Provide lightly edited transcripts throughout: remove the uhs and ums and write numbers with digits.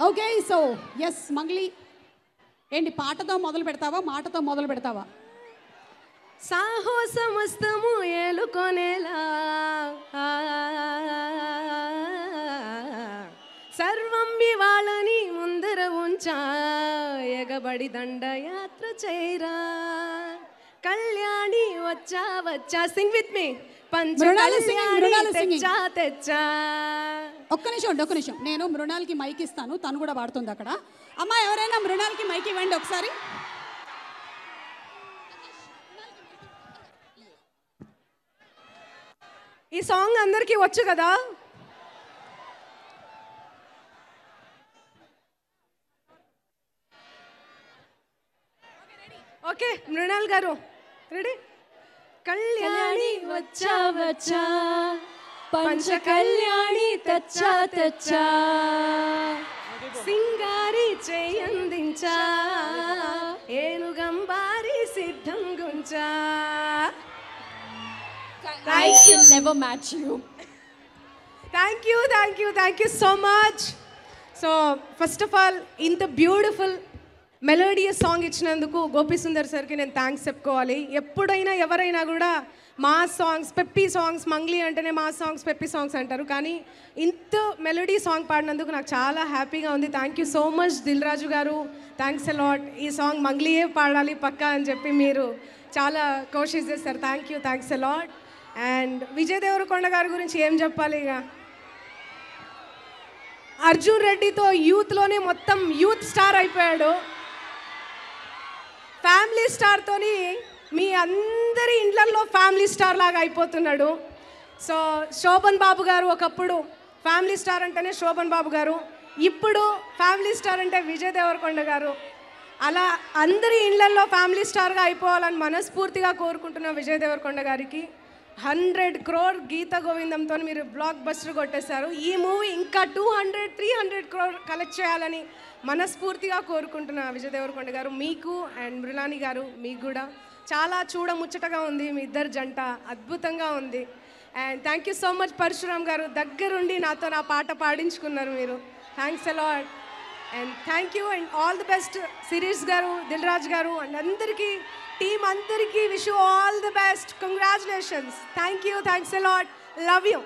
Okay so yes Mangli ఏంటి పాటతో మొదలు పెడతావా మాటతో మొదలు పెడతావా? సాహో సమస్తము ఏలుకొనేలా సర్వం ఇవాళని ముందర ఉంచా ఎగబడి దండయాత్ర చేయరా కళ్యాణి వచ్చా వచ్చా సింగ్ విత్ మీ తెచ్చా తెచ్చా. ఒక్క నిమిషం నేను మృణాల్కి మైక్ ఇస్తాను, తను కూడా పాడుతుంది అక్కడ. అమ్మా ఎవరైనా మృణాల్కి మైక్ ఇవ్వండి ఒకసారి. ఈ సాంగ్ అందరికీ వచ్చు కదా? ఓకే మృణాల్ గారు రెడీ? కళ్యాణి వచ్చా వచ్చా పంచ కళ్యాణి తెచ్చా తెచ్చా సింగారి చేయందించా ఏనుగంబారి సిద్ధం గుంచా. I can never match you. Thank you so much. So first of all ఇంత బ్యూటిఫుల్ మెలోడియస్ సాంగ్ ఇచ్చినందుకు గోపి సుందర్ సార్కి నేను థ్యాంక్స్ చెప్పుకోవాలి. ఎప్పుడైనా ఎవరైనా కూడా మా సాంగ్స్ పెప్పీ సాంగ్స్ మంగ్లీ అంటేనే మా సాంగ్స్ పెప్పీ సాంగ్స్ అంటారు, కానీ ఇంత మెలోడీ సాంగ్ పాడినందుకు నాకు చాలా హ్యాపీగా ఉంది. Thank you so much Dil Raju గారు, థ్యాంక్స్ అ లాట్. ఈ సాంగ్ మంగ్లీయే పాడాలి పక్కా అని చెప్పి మీరు చాలా కోషిష్ చేస్తారు. Thanks a lot. And Vijay Deverakonda గారి గురించి ఏం చెప్పాలి, ఇక అర్జున్ రెడ్డితో యూత్లోనే మొత్తం యూత్ స్టార్ అయిపోయాడు. ఫ్యామిలీ స్టార్తోని మీ అందరి ఇండ్లల్లో ఫ్యామిలీ స్టార్ లాగా అయిపోతున్నాడు. సో శోభన్ బాబు గారు ఒకప్పుడు ఫ్యామిలీ స్టార్ అంటేనే శోభన్ బాబు గారు, ఇప్పుడు ఫ్యామిలీ స్టార్ అంటే విజయ్ దేవరకొండ గారు. అలా అందరి ఇండ్లల్లో ఫ్యామిలీ స్టార్గా అయిపోవాలని మనస్ఫూర్తిగా కోరుకుంటున్న విజయ్ దేవరకొండ గారికి 100 crore గీత గోవిందంతో మీరు బ్లాక్ బస్టర్ కొట్టేశారు. ఈ మూవీ ఇంకా 200-300 crore కలెక్ట్ చేయాలని మనస్ఫూర్తిగా కోరుకుంటున్న విజయ్ దేవరకొండ గారు, మీకు అండ్ మృణాలి గారు మీకు కూడా చాలా చూడముచ్చటగా ఉంది. మీ ఇద్దరు జంట అద్భుతంగా ఉంది. And thank you so much Parashuram గారు, దగ్గరుండి నాతో నా పాట పాడించుకున్నారు మీరు. Thanks a lot and thank you and all the best Shirish గారు, దిల్ రాజ్ గారు అండ్ అందరికీ టీమ్ అందరికీ wish you all the best. Congratulations. Thanks a lot. Love you.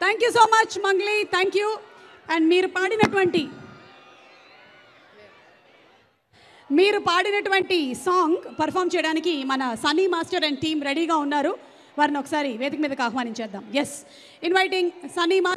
Thank you so much Mangli, thank you. And మీరు పాడినటువంటి సాంగ్ పర్ఫామ్ చేయడానికి మన Sunny master and team రెడీగా ఉన్నారు. వారిని ఒకసారి వేదిక మీదకి ఆహ్వానించేద్దాం. Yes inviting Sunny master.